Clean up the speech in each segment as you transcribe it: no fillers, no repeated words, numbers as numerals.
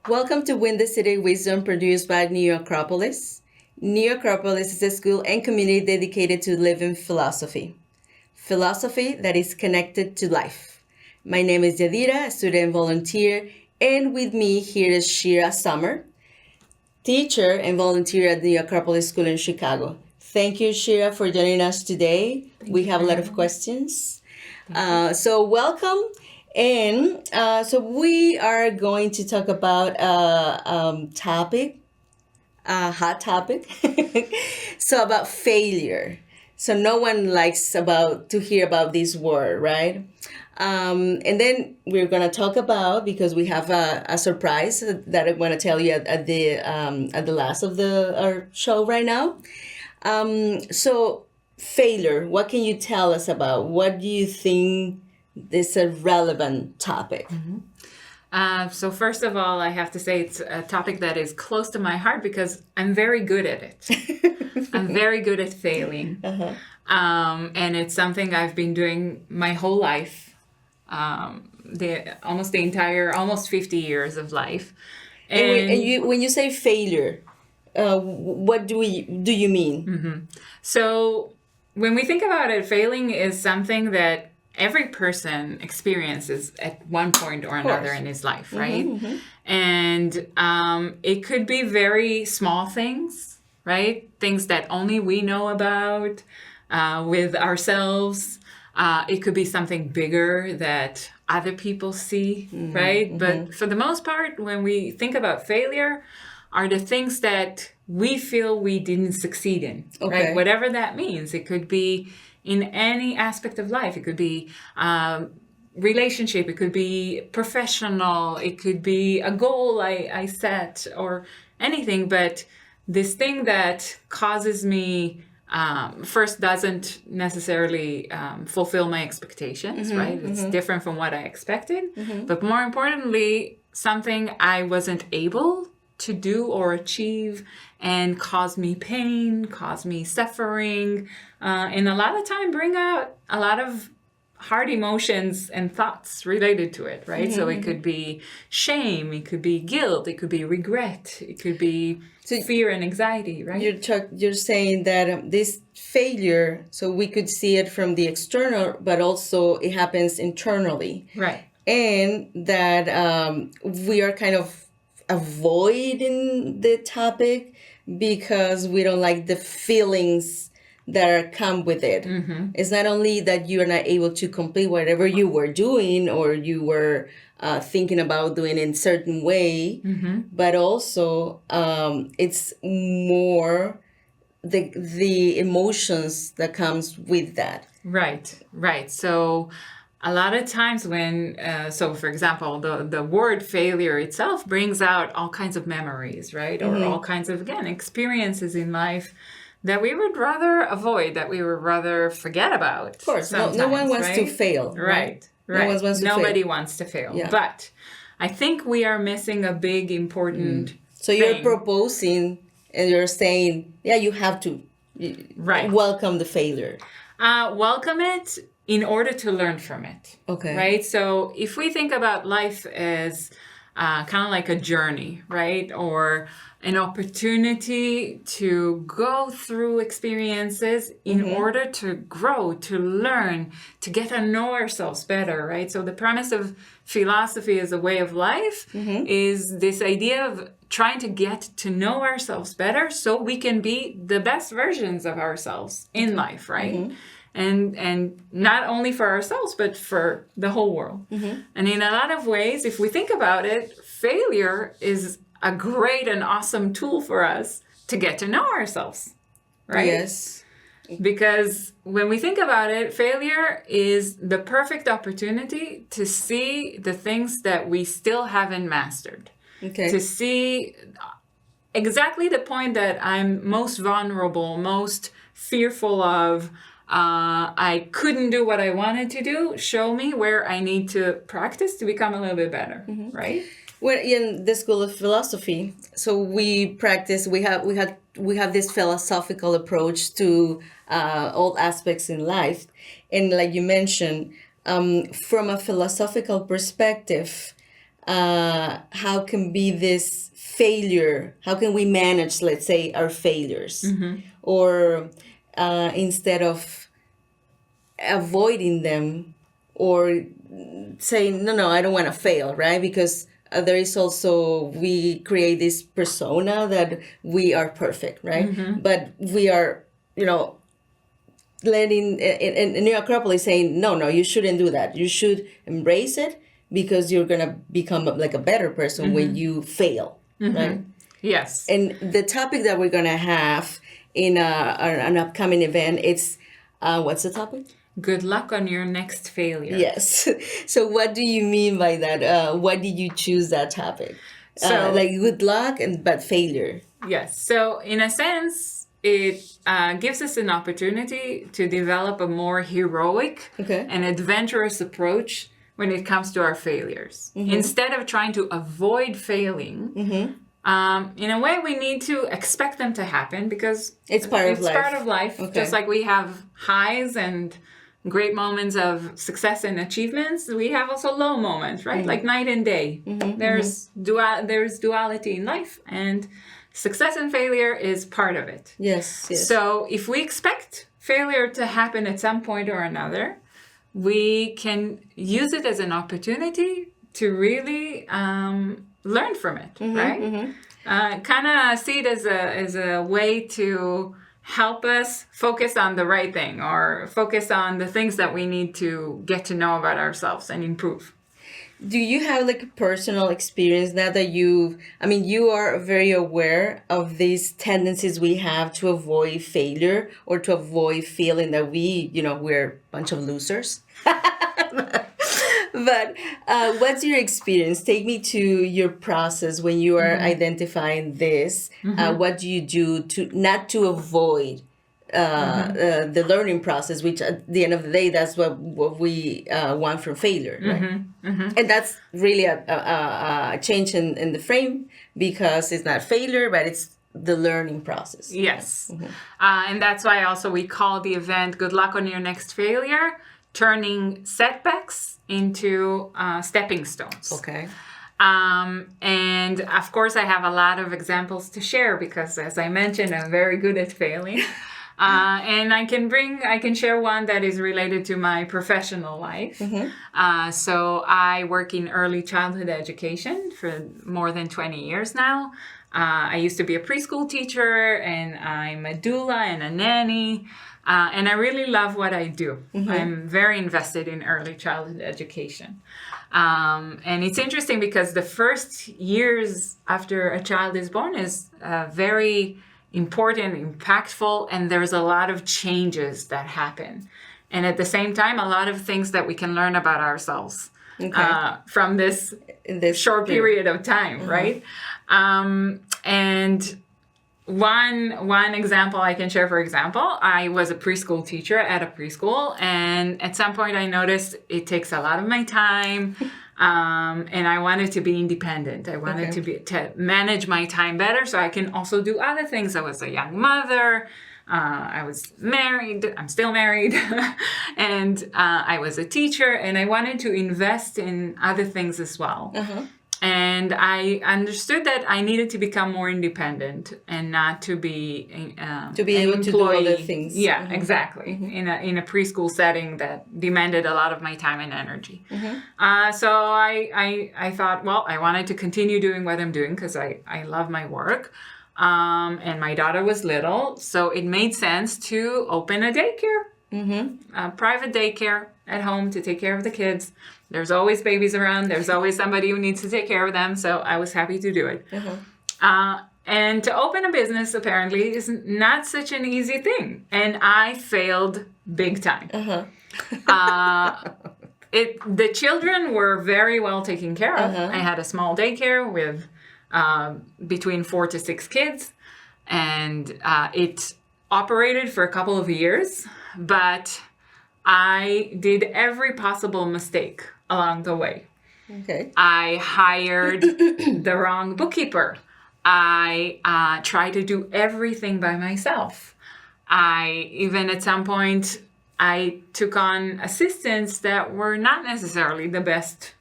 Welcome to Win the City Wisdom, produced by New Acropolis. New Acropolis is a school and community dedicated to living philosophy. Philosophy that is connected to life. My name is Yadira, a student volunteer, and with me here is Shira Segev, teacher and volunteer at the Acropolis School in Chicago. Thank you, Shira, for joining us today. We have a lot of questions. So welcome. And so we are going to talk about a hot topic. So about failure. So no one likes to hear about this word, right? And then we're going to talk about, because we have a surprise that I want to tell you at the last of our show right now. So failure, what can you tell us about? What do you think is a relevant topic? So first of all, I have to say it's a topic that is close to my heart because I'm very good at it. I'm very good at failing. And it's something I've been doing my whole life, almost 50 years of life. And when you say failure, what do you mean? So when we think about it, failing is something that every person experiences at one point or another in his life, right? And it could be very small things, right? Things that only we know about with ourselves. It could be something bigger that other people see, right? But for the most part, when we think about failure, are the things that we feel we didn't succeed in, right? Whatever that means. It could be in any aspect of life. It could be relationship, it could be professional, it could be a goal I set or anything. But this thing that causes me first doesn't necessarily fulfill my expectations, right? It's different from what I expected. But more importantly, something I wasn't able to do or achieve and cause me pain, cause me suffering, and a lot of time bring out a lot of hard emotions and thoughts related to it, right? So it could be shame, it could be guilt, it could be regret, it could be fear and anxiety, right? You're saying that this failure, so we could see it from the external, but also it happens internally. Right. And that we are kind of avoiding the topic because we don't like the feelings that come with it. It's not only that you are not able to complete whatever you were doing or you were thinking about doing in a certain way, but also it's more the emotions that comes with that. Right. So a lot of times when, so for example, the word failure itself brings out all kinds of memories, right? Or all kinds of, again, experiences in life that we would rather avoid, that we would rather forget about. Of course, no one wants to fail. Right. Nobody wants to fail. Yeah. But I think we are missing a big, important So thing. You're proposing and you're saying, yeah, you have to welcome the failure. Welcome it in order to learn from it. Okay. Right? So if we think about life as kind of like a journey, right? Or an opportunity to go through experiences in order to grow, to learn, to get to know ourselves better, right? So the premise of philosophy as a way of life is this idea of trying to get to know ourselves better so we can be the best versions of ourselves in life, right? And not only for ourselves, but for the whole world. And in a lot of ways, if we think about it, failure is a great and awesome tool for us to get to know ourselves, right? Yes. Because when we think about it, failure is the perfect opportunity to see the things that we still haven't mastered. Okay. To see exactly the point that I'm most vulnerable, most fearful of, I couldn't do what I wanted to do. Show me where I need to practice to become a little bit better, right? We're in the School of Philosophy, so we practice. We have this philosophical approach to all aspects in life, and like you mentioned, from a philosophical perspective, how can be this failure? How can we manage, let's say, our failures, or instead of avoiding them, or saying no, I don't want to fail, right? Because there is also, we create this persona that we are perfect, right? But we are, letting in New Acropolis saying, no, you shouldn't do that. You should embrace it, because you're going to become like a better person when you fail, right? Yes. And the topic that we're going to have in an upcoming event, it's, what's the topic? Good luck on your next failure. Yes. So what do you mean by that? Why did you choose that topic? So, like good luck but failure. Yes. So in a sense, it gives us an opportunity to develop a more heroic and adventurous approach when it comes to our failures. Instead of trying to avoid failing, in a way we need to expect them to happen, because it's part of life. It's part of life. Just like we have highs and great moments of success and achievements, we have also low moments, right? Like night and day. There's duality in life, and success and failure is part of it. Yes. So if we expect failure to happen at some point or another, we can use it as an opportunity to really learn from it, right? Kind of see it as a way to help us focus on the right thing, or focus on the things that we need to get to know about ourselves and improve. Do you have like a personal experience now that you are very aware of these tendencies we have to avoid failure, or to avoid feeling that we're a bunch of losers? But what's your experience? Take me to your process when you are identifying this. What do you do not to avoid the learning process, which at the end of the day, that's what we want from failure, right? And that's really a change in the frame, because it's not failure, but it's the learning process. Yes. And that's why also we call the event Good Luck on Your Next Failure, turning setbacks into stepping stones. Okay. And of course, I have a lot of examples to share, because as I mentioned, I'm very good at failing. And I can share one that is related to my professional life. So I work in early childhood education for more than 20 years now. I used to be a preschool teacher, and I'm a doula and a nanny. And I really love what I do. I'm very invested in early childhood education. And it's interesting because the first years after a child is born is very important, impactful, and there's a lot of changes that happen. And at the same time, a lot of things that we can learn about ourselves from this short period of time, right? And one example I can share, for example, I was a preschool teacher at a preschool, and at some point I noticed it takes a lot of my time, and I wanted to be independent. I wanted to manage my time better so I can also do other things. I was a young mother. I was married. I'm still married. And I was a teacher, and I wanted to invest in other things as well. And I understood that I needed to become more independent and not to be able to do other things. Yeah, exactly. In a preschool setting that demanded a lot of my time and energy. So I thought, well, I wanted to continue doing what I'm doing because I love my work. And my daughter was little, so it made sense to open a daycare, a private daycare at home to take care of the kids. There's always babies around. There's always somebody who needs to take care of them. So I was happy to do it. And to open a business, apparently, is not such an easy thing. And I failed big time. The children were very well taken care of. I had a small daycare with between 4 to 6 kids. And it operated for a couple of years. but I did every possible mistake along the way. Okay. I hired the wrong bookkeeper. I tried to do everything by myself. Even at some point, I took on assistants that were not necessarily the best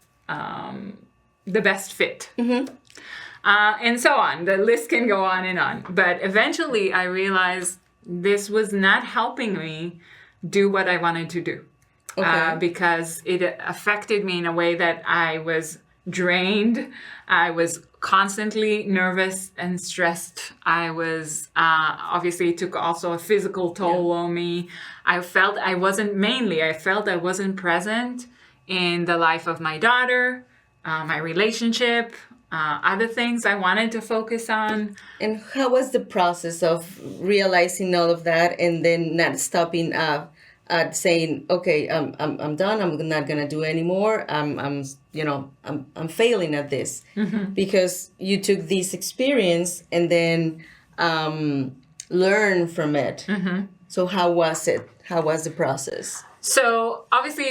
fit. And so on. The list can go on and on. But eventually I realized this was not helping me do what I wanted to do. Because it affected me in a way that I was drained. I was constantly nervous and stressed. I was, obviously it took also a physical toll on me. I felt I wasn't present in the life of my daughter, my relationship, other things I wanted to focus on. And how was the process of realizing all of that and then not stopping at saying, okay, I'm done. I'm not gonna do anymore. I'm failing at this, because you took this experience and then learn from it. So how was it? How was the process? So obviously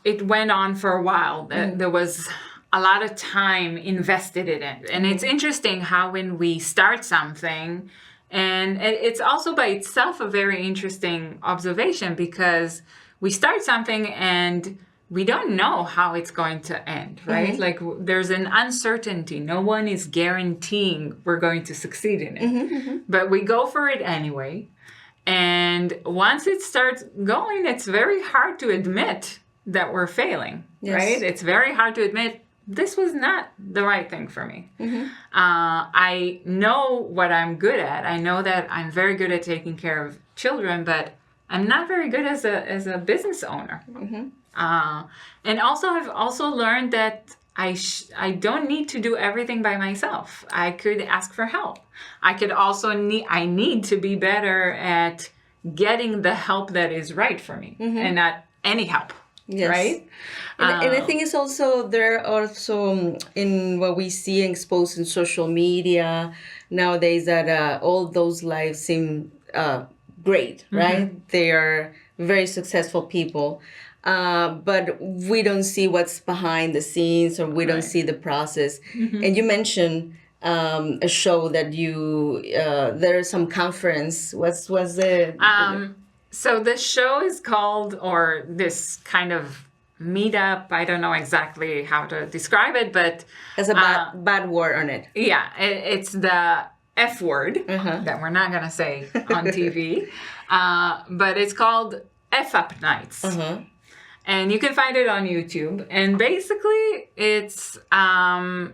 it went on for a while. There was a lot of time invested in it, and it's interesting how when we start something. And it's also by itself a very interesting observation, because we start something and we don't know how it's going to end, right? Like there's an uncertainty. No one is guaranteeing we're going to succeed in it. But we go for it anyway. And once it starts going, it's very hard to admit that we're failing, right? It's very hard to admit this was not the right thing for me. I know what I'm good at. I know that I'm very good at taking care of children, but I'm not very good as a business owner. And also, I've also learned that I don't need to do everything by myself. I could ask for help. I need to be better at getting the help that is right for me, and not any help. Right? And I think it's also, there are also in what we see exposed in social media nowadays, that all those lives seem great, right? They are very successful people. But we don't see what's behind the scenes, or we don't see the process. And you mentioned a show that there's some conference. What's the... So this show is called, or this kind of meetup, I don't know exactly how to describe it, but... There's a bad word on it. Yeah, it's the F word that we're not going to say on TV. But it's called F Up Nights. And you can find it on YouTube. And basically, it's an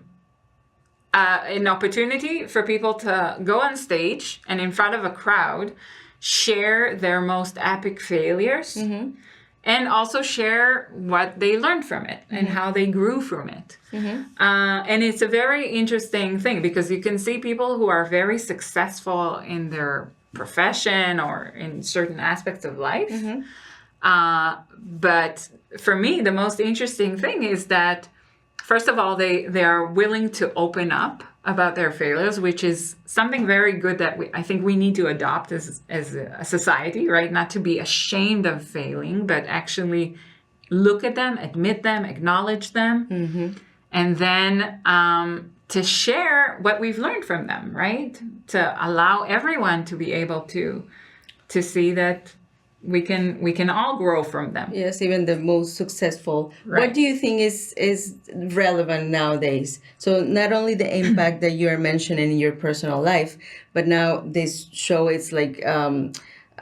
opportunity for people to go on stage and in front of a crowd, share their most epic failures, and also share what they learned from it and how they grew from it. And it's a very interesting thing, because you can see people who are very successful in their profession or in certain aspects of life. But for me, the most interesting thing is that, first of all, they are willing to open up about their failures, which is something very good that I think we need to adopt as a society, right? Not to be ashamed of failing, but actually look at them, admit them, acknowledge them, and then to share what we've learned from them, right? To allow everyone to be able to see that we can all grow from them. Yes, even the most successful. Right. What do you think is relevant nowadays? So not only the impact that you are mentioning in your personal life, but now this show is like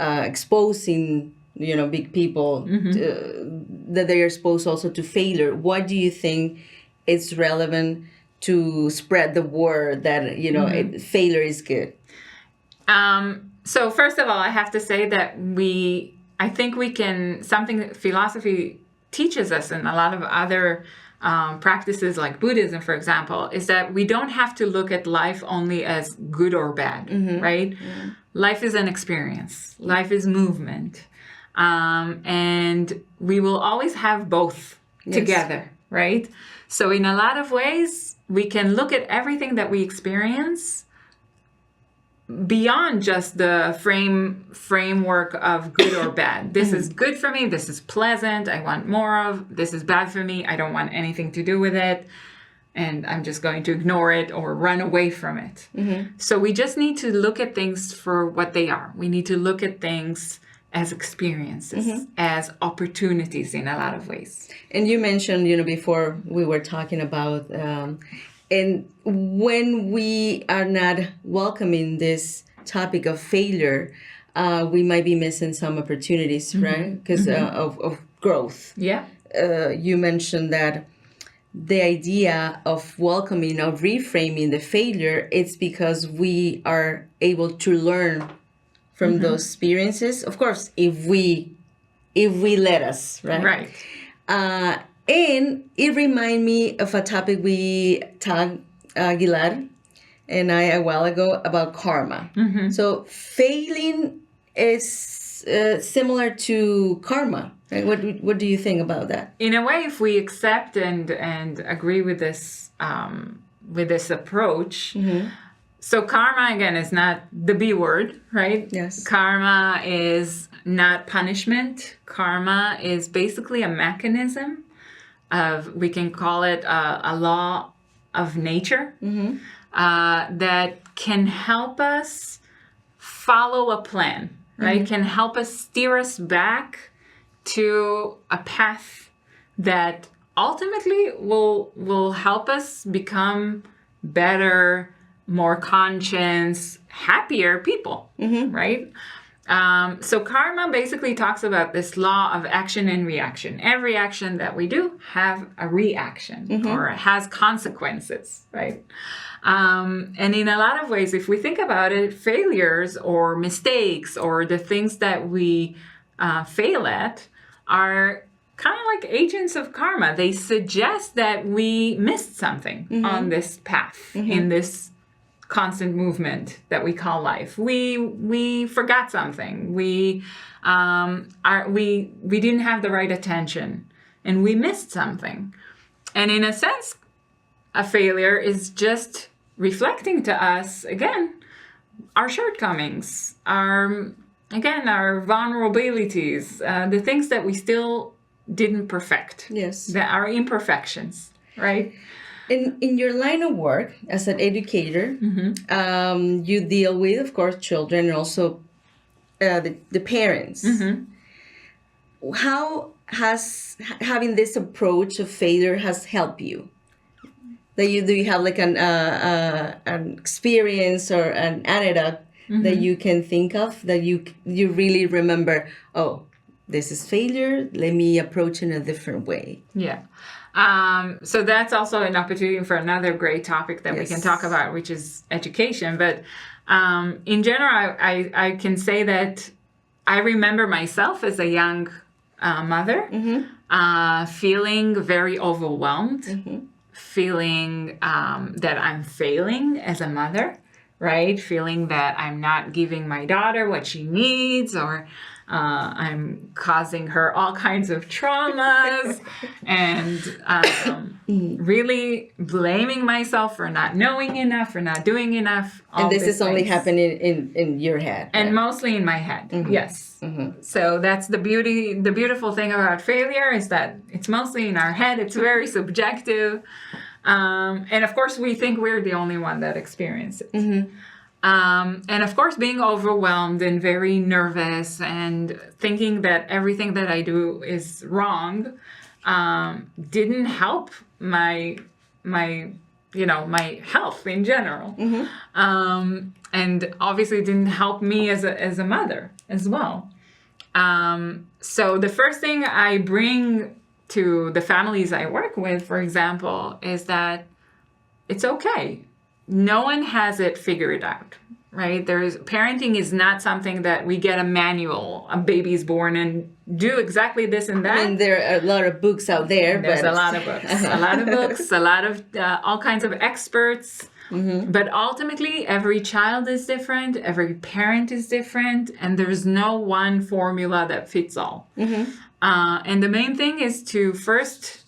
exposing, big people that they are exposed also to failure. What do you think is relevant to spread the word that failure is good? So first of all, I have to say that I think we can, something that philosophy teaches us, and a lot of other practices like Buddhism, for example, is that we don't have to look at life only as good or bad, right? Life is an experience. Life is movement. And we will always have both together, right? So in a lot of ways, we can look at everything that we experience beyond just the framework of good or bad. This is good for me. This is pleasant. I want more of. This is bad for me. I don't want anything to do with it. And I'm just going to ignore it or run away from it. So we just need to look at things for what they are. We need to look at things as experiences, as opportunities in a lot of ways. And you mentioned, before we were talking about, and when we are not welcoming this topic of failure, we might be missing some opportunities, right? Because of growth. Yeah. You mentioned that the idea of welcoming, of reframing the failure, it's because we are able to learn from those experiences. Of course, if we let us, right? Right. And it reminded me of a topic we talked, Aguilar and I, a while ago, about karma. So failing is similar to karma. Right? What do you think about that? In a way, if we accept and agree with this approach, so karma again is not the B word, right? Yes. Karma is not punishment. Karma is basically a mechanism of, we can call it a law of nature that can help us follow a plan, right? Can help us steer us back to a path that ultimately will help us become better, more conscious, happier people, right? So karma basically talks about this law of action and reaction. Every action that we do have a reaction or has consequences, right? And in a lot of ways, if we think about it, failures or mistakes or the things that we fail at are kind of like agents of karma. They suggest that we missed something on this path, in this constant movement that we call life. We forgot something. We didn't have the right attention, and we missed something. And in a sense, a failure is just reflecting to us again our shortcomings, our vulnerabilities, the things that we still didn't perfect. Yes. That are imperfections, right? In your line of work as an educator, you deal with, of course, children and also the parents. How has having this approach of failure has helped you? Do you have like an experience or an anecdote that you can think of that you really remember? Oh, this is failure. Let me approach it in a different way. Yeah. So that's also an opportunity for another great topic that we can talk about, which is education. But in general, I can say that I remember myself as a young mother feeling very overwhelmed, feeling that I'm failing as a mother, right? Feeling that I'm not giving my daughter what she needs, or I'm causing her all kinds of traumas, and really blaming myself for not knowing enough, for not doing enough. And this is only happening in your head. And mostly in my head, yes. So that's the beautiful thing about failure is that it's mostly in our head. It's very subjective. And of course, we think we're the only one that experiences it. And of course, being overwhelmed and very nervous and thinking that everything that I do is wrong didn't help my health in general. And obviously didn't help me as a mother as well. So the first thing I bring to the families I work with, for example, is that it's okay. No one has it figured out, right? Parenting is not something that we get a manual, a baby's born and do exactly this and that. I mean, there are a lot of books out there. There's a lot of books, a lot of all kinds of experts. But ultimately, every child is different, every parent is different, and there's no one formula that fits all. And the main thing is to first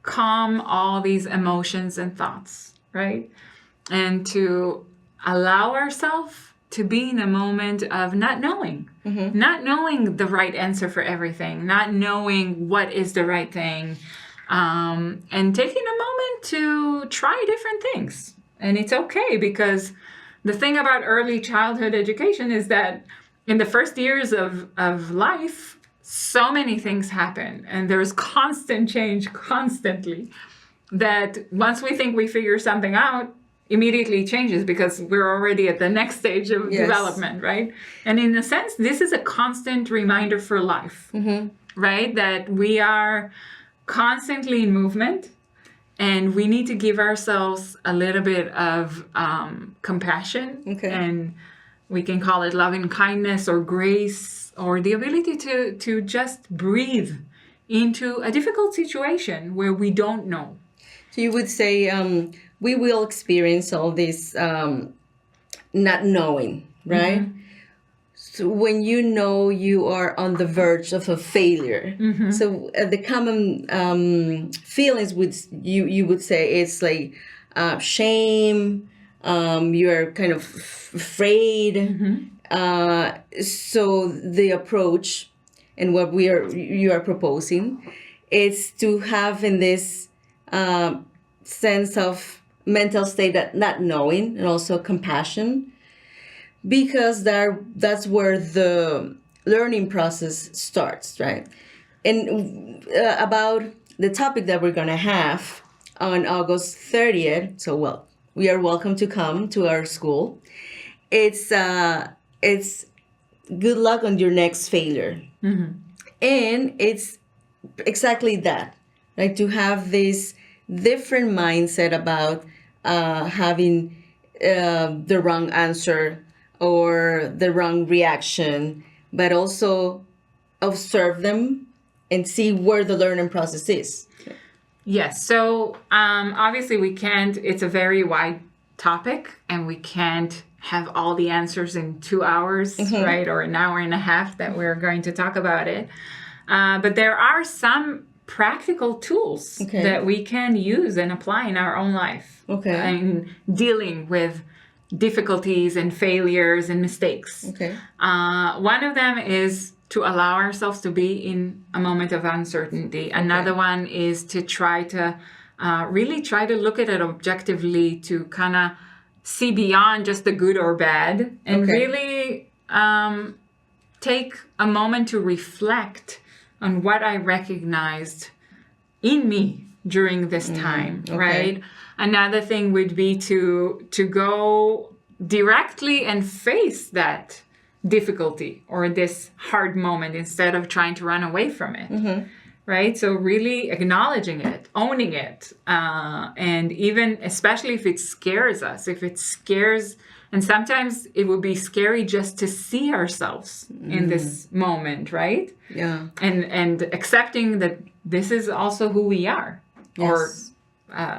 calm all these emotions and thoughts, right? And to allow ourselves to be in a moment of not knowing, not knowing the right answer for everything, not knowing what is the right thing, and taking a moment to try different things. And it's okay, because the thing about early childhood education is that in the first years of life, so many things happen, and there's constant change constantly, that once we think we figure something out, immediately changes, because we're already at the next stage of development, right? And in a sense, this is a constant reminder for life, right? That we are constantly in movement, and we need to give ourselves a little bit of compassion, and we can call it loving kindness or grace, or the ability to just breathe into a difficult situation where we don't know. So you would say we will experience all this not knowing, right? So when you know you are on the verge of a failure, so the common feelings you would say it's like shame. You are kind of afraid. So the approach and what you are proposing is to have in this sense of mental state that not knowing, and also compassion, because that's where the learning process starts, right? And about the topic that we're going to have on August 30th, so we are welcome to come to our school. It's good luck on your next failure. And it's exactly that, right? To have this different mindset about having the wrong answer or the wrong reaction, but also observe them and see where the learning process is. Yes. So obviously it's a very wide topic, and we can't have all the answers in 2 hours, right? Or an hour and a half that we're going to talk about it. But there are some practical tools that we can use and apply in our own life in dealing with difficulties and failures and mistakes. One of them is to allow ourselves to be in a moment of uncertainty. Another one is to try to really try to look at it objectively, to kind of see beyond just the good or bad, and really take a moment to reflect on what I recognized in me during this time, right? Another thing would be to go directly and face that difficulty or this hard moment instead of trying to run away from it, right? So really acknowledging it, owning it, and even, especially if it scares us, and sometimes it would be scary just to see ourselves in this moment, right? Yeah. And accepting that this is also who we are, or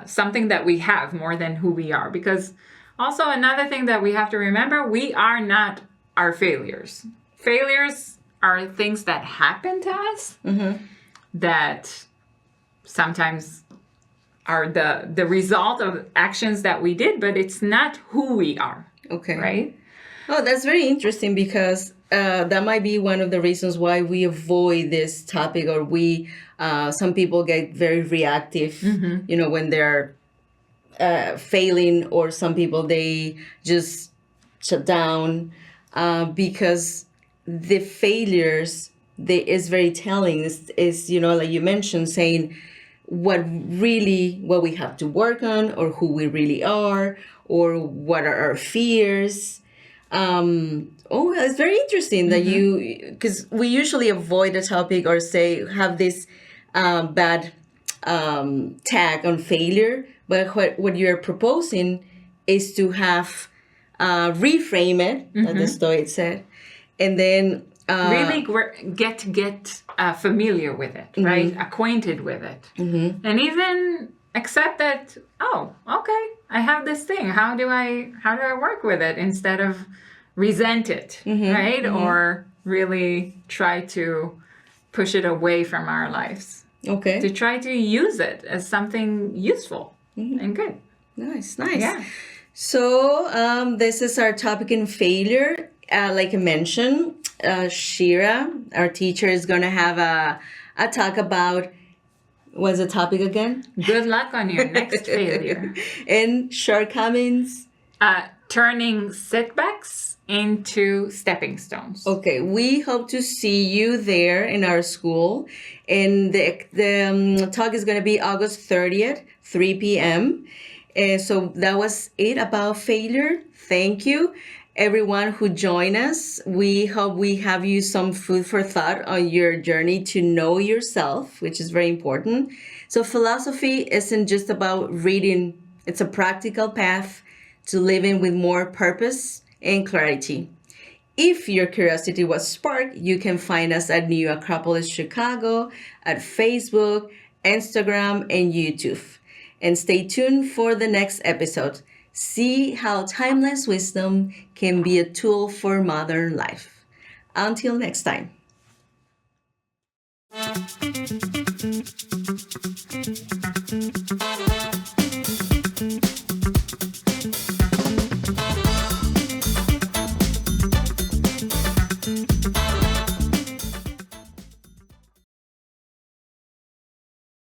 something that we have more than who we are. Because also another thing that we have to remember, we are not our failures. Failures are things that happen to us that sometimes are the result of actions that we did, but it's not who we are. Right? Oh, that's very interesting, because that might be one of the reasons why we avoid this topic, or some people get very reactive, when they're failing, or some people, they just shut down because the failures is very telling. Is like you mentioned, saying what we have to work on, or who we really are, or what are our fears. It's very interesting that because we usually avoid the topic, or have this bad tag on failure. But what you're proposing is to have reframe it, like the Stoic said, and then really get familiar with it, right? Acquainted with it, and even accept that. Oh, okay, I have this thing. How do I work with it instead of resent it, right? Or really try to push it away from our lives. To try to use it as something useful and good. Nice. Yeah. So this is our topic in failure. Like I mentioned, Shira, our teacher, is going to have a talk about, what's the topic again? Good luck on your next failure. And shortcomings. Turning setbacks into stepping stones. Okay, we hope to see you there in our school. And the talk is going to be August 30th, 3 p.m. And so that was it about failure. Thank you, everyone who joined us. We hope we have you some food for thought on your journey to know yourself, which is very important. So philosophy isn't just about reading. It's a practical path to living with more purpose and clarity. If your curiosity was sparked, you can find us at New Acropolis Chicago, at Facebook, Instagram, and YouTube. And stay tuned for the next episode. See how timeless wisdom can be a tool for modern life. Until next time.